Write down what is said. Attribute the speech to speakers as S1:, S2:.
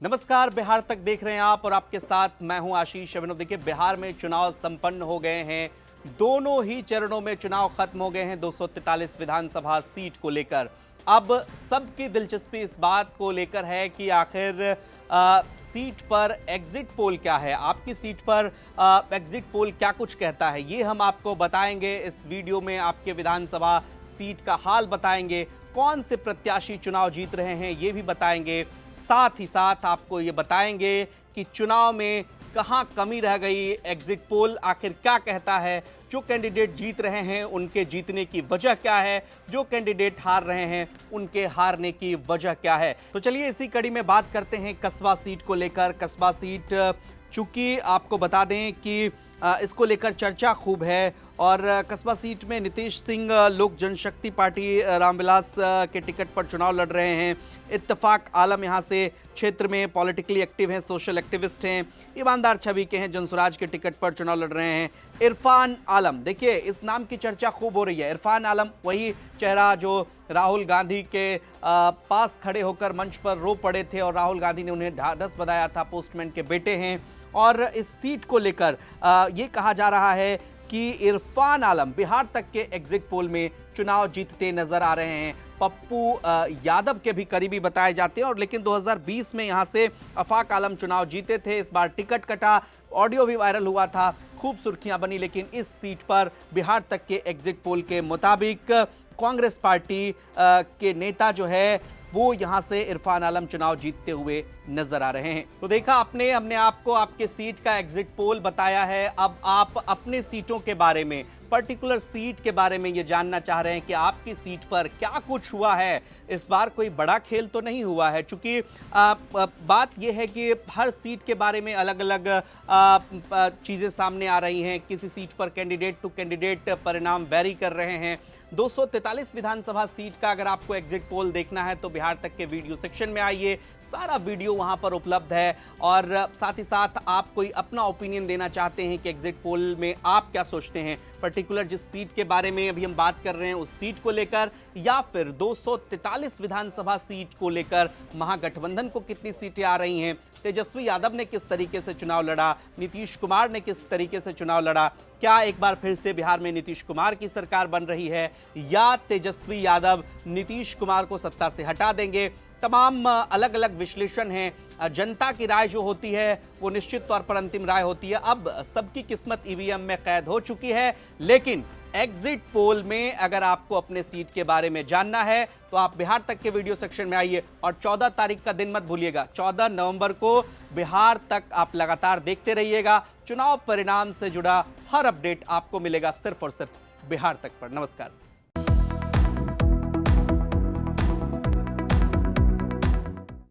S1: नमस्कार, बिहार तक देख रहे हैं आप और आपके साथ मैं हूं आशीष अभिनव। देखिए, बिहार में चुनाव संपन्न हो गए हैं। दोनों ही चरणों में चुनाव खत्म हो गए हैं 243 विधानसभा सीट को लेकर। अब सबकी दिलचस्पी इस बात को लेकर है कि आखिर सीट पर एग्जिट पोल क्या है, आपकी सीट पर एग्जिट पोल क्या कुछ कहता है, ये हम आपको बताएंगे इस वीडियो में। आपके विधानसभा सीट का हाल बताएंगे, कौन से प्रत्याशी चुनाव जीत रहे हैं ये भी बताएंगे। साथ ही साथ आपको ये बताएंगे कि चुनाव में कहां कमी रह गई, एग्जिट पोल आखिर क्या कहता है, जो कैंडिडेट जीत रहे हैं उनके जीतने की वजह क्या है, जो कैंडिडेट हार रहे हैं उनके हारने की वजह क्या है। तो चलिए इसी कड़ी में बात करते हैं कस्बा सीट को लेकर। कस्बा सीट चूंकि आपको बता दें कि इसको लेकर चर्चा खूब है और कस्बा सीट में नीतीश सिंह लोक जनशक्ति पार्टी रामविलास के टिकट पर चुनाव लड़ रहे हैं। इत्तेफाक आलम यहां से क्षेत्र में पॉलिटिकली एक्टिव हैं, सोशल एक्टिविस्ट हैं, ईमानदार छवि के हैं, जनसुराज के टिकट पर चुनाव लड़ रहे हैं। इरफान आलम, देखिए इस नाम की चर्चा खूब हो रही है। इरफान आलम वही चेहरा जो राहुल गांधी के पास खड़े होकर मंच पर रो पड़े थे और राहुल गांधी ने उन्हें ढांढस बंधाया था, पोस्टमैन के बेटे हैं। और इस सीट को लेकर ये कहा जा रहा है कि इरफान आलम बिहार तक के एग्जिट पोल में चुनाव जीतते नजर आ रहे हैं। पप्पू यादव के भी करीबी बताए जाते हैं और लेकिन 2020 में यहां से आफाक आलम चुनाव जीते थे। इस बार टिकट कटा, ऑडियो भी वायरल हुआ था, खूब सुर्खियां बनी। लेकिन इस सीट पर बिहार तक के एग्जिट पोल के मुताबिक कांग्रेस पार्टी के नेता जो है वो यहां से इरफान आलम चुनाव जीतते हुए नजर आ रहे हैं। तो देखा आपने, हमने आपको आपके सीट का एग्जिट पोल बताया है। अब आप अपने सीटों के बारे में, पर्टिकुलर सीट के बारे में ये जानना चाह रहे हैं कि आपकी सीट पर क्या कुछ हुआ है। इस बार कोई बड़ा खेल तो नहीं हुआ है, क्योंकि बात यह है कि हर सीट के बारे में अलग अलग चीजें सामने आ रही हैं। किसी सीट पर कैंडिडेट टू कैंडिडेट परिणाम वेरी कर रहे हैं। 243 विधानसभा सीट का अगर आपको एग्जिट पोल देखना है तो बिहार तक के वीडियो सेक्शन में आइए, सारा वीडियो वहां पर उपलब्ध है। और साथ ही साथ आप कोई अपना ओपिनियन देना चाहते हैं कि एग्जिट पोल में आप क्या सोचते हैं, पर्टिकुलर जिस सीट के बारे में अभी हम बात कर रहे हैं उस सीट को लेकर, या फिर 243 विधानसभा सीट को लेकर महागठबंधन को कितनी सीटें आ रही हैं, तेजस्वी यादव ने किस तरीके से चुनाव लड़ा, नीतीश कुमार ने किस तरीके से चुनाव लड़ा, क्या एक बार फिर से बिहार में नीतीश कुमार की सरकार बन रही है या तेजस्वी यादव नीतीश कुमार को सत्ता से हटा देंगे। तमाम अलग अलग विश्लेषण हैं। जनता की राय जो होती है वो निश्चित तौर पर अंतिम राय होती है। अब सबकी किस्मत ईवीएम में कैद हो चुकी है, लेकिन एग्जिट पोल में अगर आपको अपने सीट के बारे में जानना है तो आप बिहार तक के वीडियो सेक्शन में आइए और 14 तारीख का दिन मत भूलिएगा। 14 नवंबर को बिहार तक आप लगातार देखते रहिएगा। चुनाव परिणाम से जुड़ा हर अपडेट आपको मिलेगा सिर्फ और सिर्फ बिहार तक पर। नमस्कार।